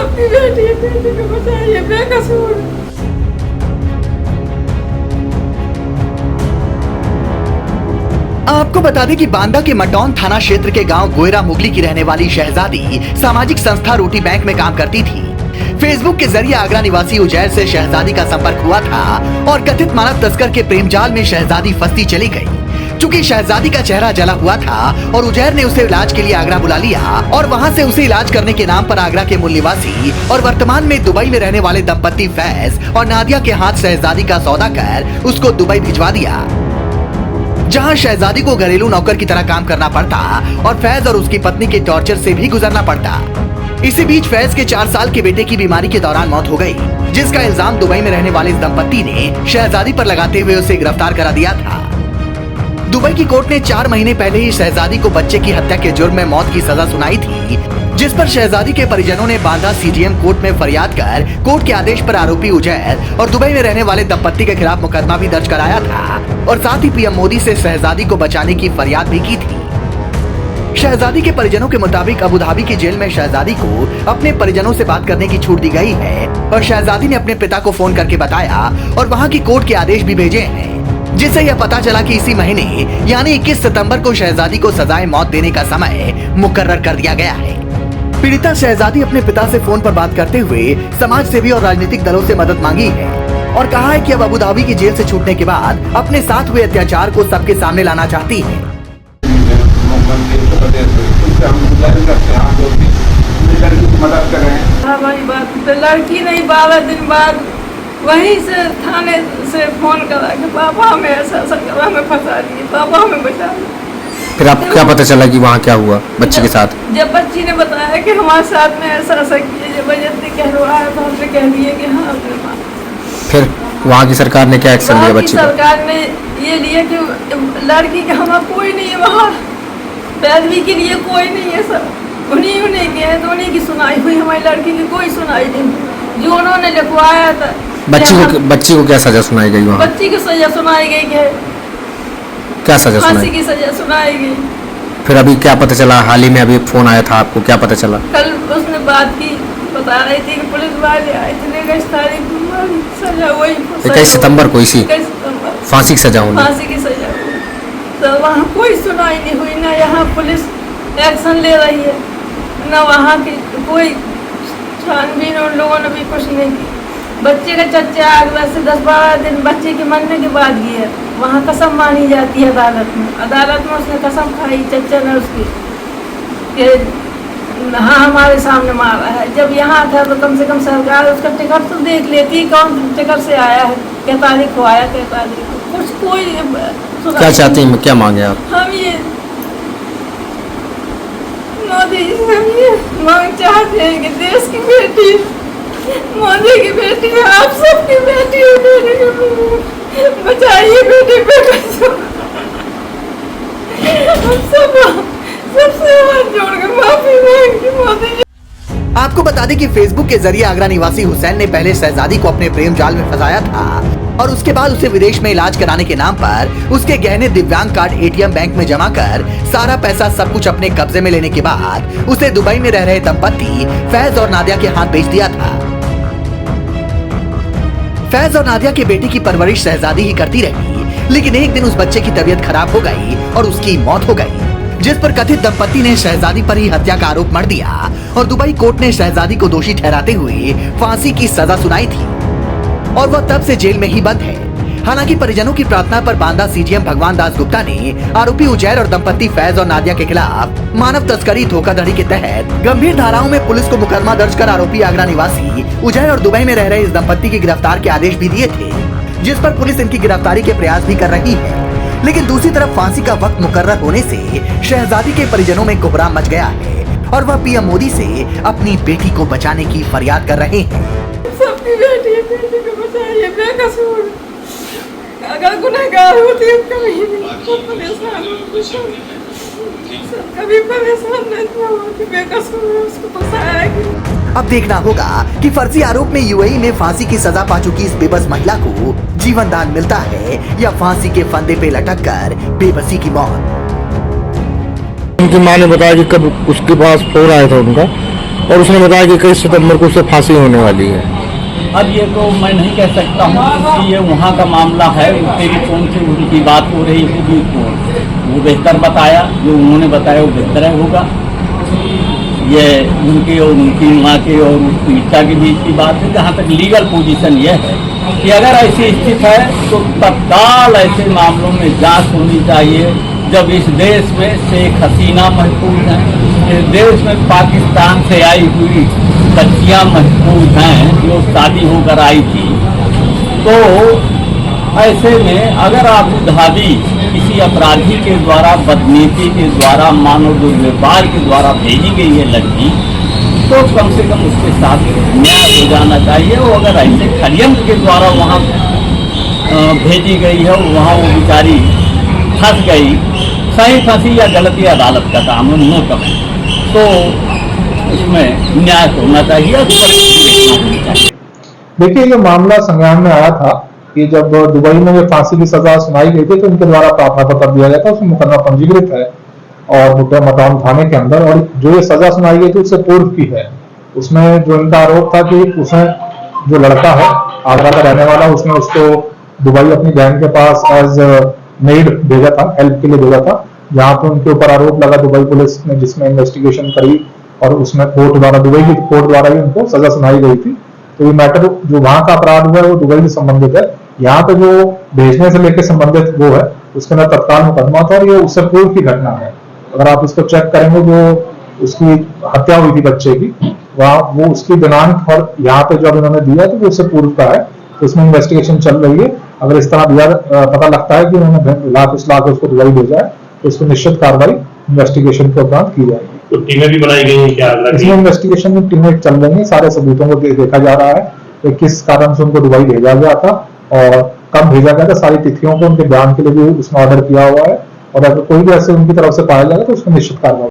सबकी बेटी को बचाइए, बेकसूर। आपको बता दें कि बांदा के मटौन थाना क्षेत्र के गांव गोयरा मुगली की रहने वाली शहजादी सामाजिक संस्था रोटी बैंक में काम करती थी। फेसबुक के जरिए आगरा निवासी उजैर से शहजादी का संपर्क हुआ था और कथित मानव तस्कर के प्रेम जाल में शहजादी फंसती चली गई। चूंकि शहजादी का चेहरा जला हुआ था और उजैर ने उसे इलाज के लिए आगरा बुला लिया और वहां से उसे इलाज करने के नाम पर आगरा के मूल निवासी और वर्तमान में दुबई में रहने वाले दंपत्ति फैज और नादिया के हाथ शहजादी का सौदा कर उसको दुबई भिजवा दिया, जहां शहजादी को घरेलू नौकर की तरह काम करना पड़ता और फैज और उसकी पत्नी के टॉर्चर से भी गुजरना पड़ता। इसी बीच फैज के 4 साल के बेटे की बीमारी के दौरान मौत हो गई, जिसका इल्जाम दुबई में रहने वाले इस दंपत्ति ने शहजादी पर लगाते हुए उसे गिरफ्तार करा दिया था। दुबई की कोर्ट ने 4 महीने पहले ही शहजादी को बच्चे की हत्या के जुर्म में मौत की सजा सुनाई थी, जिस पर शहजादी के परिजनों ने बांदा सीजीएम कोर्ट में फरियाद कर कोर्ट के आदेश पर आरोपी उजैर और दुबई में रहने वाले दंपत्ति के खिलाफ मुकदमा भी दर्ज कराया था और साथ ही पीएम मोदी से शहजादी को बचाने की फरियाद भी की थी। शहजादी के परिजनों के मुताबिक अबू धाबी की जेल में शहजादी को अपने परिजनों से बात करने की छूट दी गई है और शहजादी ने अपने पिता को फोन करके बताया और वहां की कोर्ट के आदेश भी भेजे हैं, जिससे यह पता चला कि इसी महीने यानी 21 सितंबर को शहजादी को सजाए मौत देने का समय मुकर्रर कर दिया गया है। पीड़िता शहजादी अपने पिता से फोन पर बात करते हुए समाज सेवी और राजनीतिक दलों से मदद मांगी है और कहा है कि अब अबू धाबी की जेल से छूटने के बाद अपने साथ हुए अत्याचार को सबके सामने लाना चाहती है। हमारी बात लड़की नहीं 12 दिन बाद वहीं से थाने से फोन करा कि पापा हमें ऐसा करा, हमें फंसा दिए, पापा हमें बचा दिए। फिर आपको क्या पता चला कि वहाँ क्या हुआ बच्चे के साथ? जब बच्ची ने बताया कि हमारे साथ में ऐसा किया, जब जल्दी कहलवाया तो हमने कह दिए कि हाँ अपने माँ। फिर वहाँ की सरकार ने क्या एक्शन लिया बच्ची पर? सरकार ने ये लिया कि लड़की का हमारा कोई नहीं है वहाँ, पैरवी के लिए कोई नहीं है, सब उन्हीं के हैं, तो उन्हीं की सुनाई हुई, हमारी लड़की की कोई सुनाई नहीं। जो उन्होंने लिखवाया था बच्ची को क्या सजा सुनाई गई वहाँ? बच्ची को सजा सुनाई गई है, क्या सजा सुनाई? फांसी की सजा सुनाई गई। फिर अभी क्या पता चला? हाल ही में अभी फोन आया था आपको, क्या पता चला? कल उसने बात की, बता रही थी कि पुलिस वाले आए थे, 21 तारीख सजा हुई, 21 सितंबर को इसी फांसी की सजा होनी, फांसी की सजा हुई। तो वहाँ कोई सुनाई नहीं हुई, ना यहाँ पुलिस एक्शन ले रही है, ना वहाँ की कोई छानबीन, उन लोगों ने भी कुछ नहीं की। बच्चे का चच्चा आगरा से 10-12 दिन बच्चे के मरने के बाद गया, वहाँ कसम मानी जाती है अदालत में उसने कसम खाई चच्चा ने उसकी कि हाँ हमारे सामने मारा है। जब यहाँ था तो कम से कम सरकार उसका टिकट तो देख लेती, कौन टिकट से आया है, क्या तारीख को आया, क्या तारीख को, कुछ कोई। क्या चाहती हैं, क्या मांगे आप? हम ये मोदी जी से हम ये मांग चाहते हैं कि देश की बेटी, मोदी की बेटी है, आप सबकी बेटी है, बेटी बचाइए, बेटी को। हम सबसे हाथ जोड़ के माफी मांगती मोदी जी। आपको बता दें कि फेसबुक के जरिए आगरा निवासी हुसैन ने पहले शहजादी को अपने प्रेम जाल में फंसाया था और उसके बाद उसे विदेश में इलाज कराने के नाम पर उसके गहने दिव्यांग कार्ड एटीएम बैंक में जमा कर सारा पैसा सब कुछ अपने कब्जे में लेने के बाद उसे दुबई में रह रहे दंपत्ति फैज और नादिया के हाथ बेच दिया था। फैज और नादिया के बेटे की परवरिश शहजादी ही करती रही, लेकिन एक दिन उस बच्चे की तबीयत खराब हो गई और उसकी मौत हो गई, जिस पर कथित दंपत्ति ने शहजादी पर ही हत्या का आरोप मढ़ दिया और दुबई कोर्ट ने शहजादी को दोषी ठहराते हुए फांसी की सजा सुनाई थी और वह तब से जेल में ही बंद है। हालांकि परिजनों की प्रार्थना पर बांदा सीजीएम भगवान दास गुप्ता ने आरोपी उजैर और दंपत्ति फैज और नादिया के खिलाफ मानव तस्करी धोखाधड़ी के तहत गंभीर धाराओं में पुलिस को मुकदमा दर्ज कर आरोपी आगरा निवासी उजैर और दुबई में रह रहे इस दंपत्ति की गिरफ्तार के आदेश भी दिए थे, जिस पर पुलिस इनकी गिरफ्तारी के प्रयास भी कर रही है। लेकिन दूसरी तरफ फांसी का वक्त मुकर्रर होने से शहजादी के परिजनों में कोहराम मच गया है और वह पीएम मोदी से अपनी बेटी को बचाने की फरियाद कर रहे हैं। सबकी बेटी को बचाइए, बेकसूर, अगर गुनहगार होती है कभी परेशान नहीं होती, बेकसूर उसको फंसाया। अब देखना होगा कि फर्जी आरोप में यूएई में फांसी की सजा पा चुकी इस बेबस महिला को जीवन दान मिलता है या फांसी के फंदे पे लटक कर बेबसी की मौत। उनकी माँ ने बताया कि कब उसके पास फोन आया था उनका और उसने बताया कि 21 सितंबर को उससे फांसी होने वाली है। अब ये तो मैं नहीं कह सकता हूँ क्योंकि ये वहाँ का मामला है। टेलीफोन से उनकी बात हो रही होगी तो वो बेहतर बताया, जो उन्होंने बताया वो बेहतर होगा। ये उनके और उनकी माँ के और उसकी इच्छा के बीच की बात है। जहाँ तक लीगल पोजीशन ये है कि अगर ऐसी स्थिति है तो तत्काल ऐसे मामलों में जांच होनी चाहिए। जब इस देश में शेख हसीना महफूज हैं, इस देश में पाकिस्तान से आई हुई बच्चियाँ महफूज हैं जो शादी होकर आई थी, तो ऐसे में अगर आबू धाबी किसी अपराधी के द्वारा, बदनीति के द्वारा, मानव दुर्व्यवहार के द्वारा भेजी गई है लड़की, तो कम से कम उसके साथ न्याय हो जाना चाहिए। और अगर ऐसे षड्यंत्र के द्वारा वहाँ भेजी गई है, वहाँ वो बेचारी फंस गई, सही फंसी या गलती अदालत का काम है, नो कमेंट, तो उसमें न्याय होना चाहिए और होनी चाहिए। देखिए, ये मामला संज्ञान में आया था कि जब दुबई में ये फांसी की सजा सुनाई गई थी तो इनके द्वारा प्रार्थना पत्र दिया गया था, उसमें मुकदमा पंजीकृत है और भुट्टा मटाउन थाने के अंदर। और जो ये सजा सुनाई गई थी उससे पूर्व की है। उसमें जो इनका आरोप था कि उसने, जो लड़का है आगरा का रहने वाला, उसने उसको दुबई अपनी बहन के पास एज मेड भेजा था, हेल्प के लिए भेजा था, जहाँ पे उनके ऊपर आरोप लगा दुबई पुलिस ने, जिसमें इन्वेस्टिगेशन करी और उसमें कोर्ट द्वारा, दुबई की कोर्ट द्वारा ही उनको सजा सुनाई गई थी। तो ये मैटर जो वहां का अपराध हुआ है वो दुबई से संबंधित है। यहाँ पे जो भेजने से लेकर संबंधित वो है, उसके अंदर तत्काल मुकदमा था और ये उससे पूर्व की घटना है। अगर आप इसको चेक करेंगे, जो उसकी हत्या हुई थी बच्चे की, वहाँ वो उसकी दिनांक और यहाँ पे जो इन्होंने दिया तो वो उससे पूर्व का है। तो इसमें इन्वेस्टिगेशन चल रही है। अगर इस तरह दिया पता लगता है कि उन्होंने लाख उसको दुबई भेजा है तो इसको निश्चित कार्रवाई इन्वेस्टिगेशन के उपरांत की जाएगी। तो टीमें भी बनाई गई हैं क्या? इसमें इन्वेस्टिगेशन में टीमें चल रही हैं, सारे सबूतों को देखा जा रहा है कि किस कारण से उनको दुबई भेजा गया था और कब भेजा गया था। सारी तिथियों को, उनके बयान के लिए भी उसने ऑर्डर किया हुआ है और अगर कोई भी ऐसे उनकी तरफ से पाया जाएगा तो उसको निश्चित कार्रवाई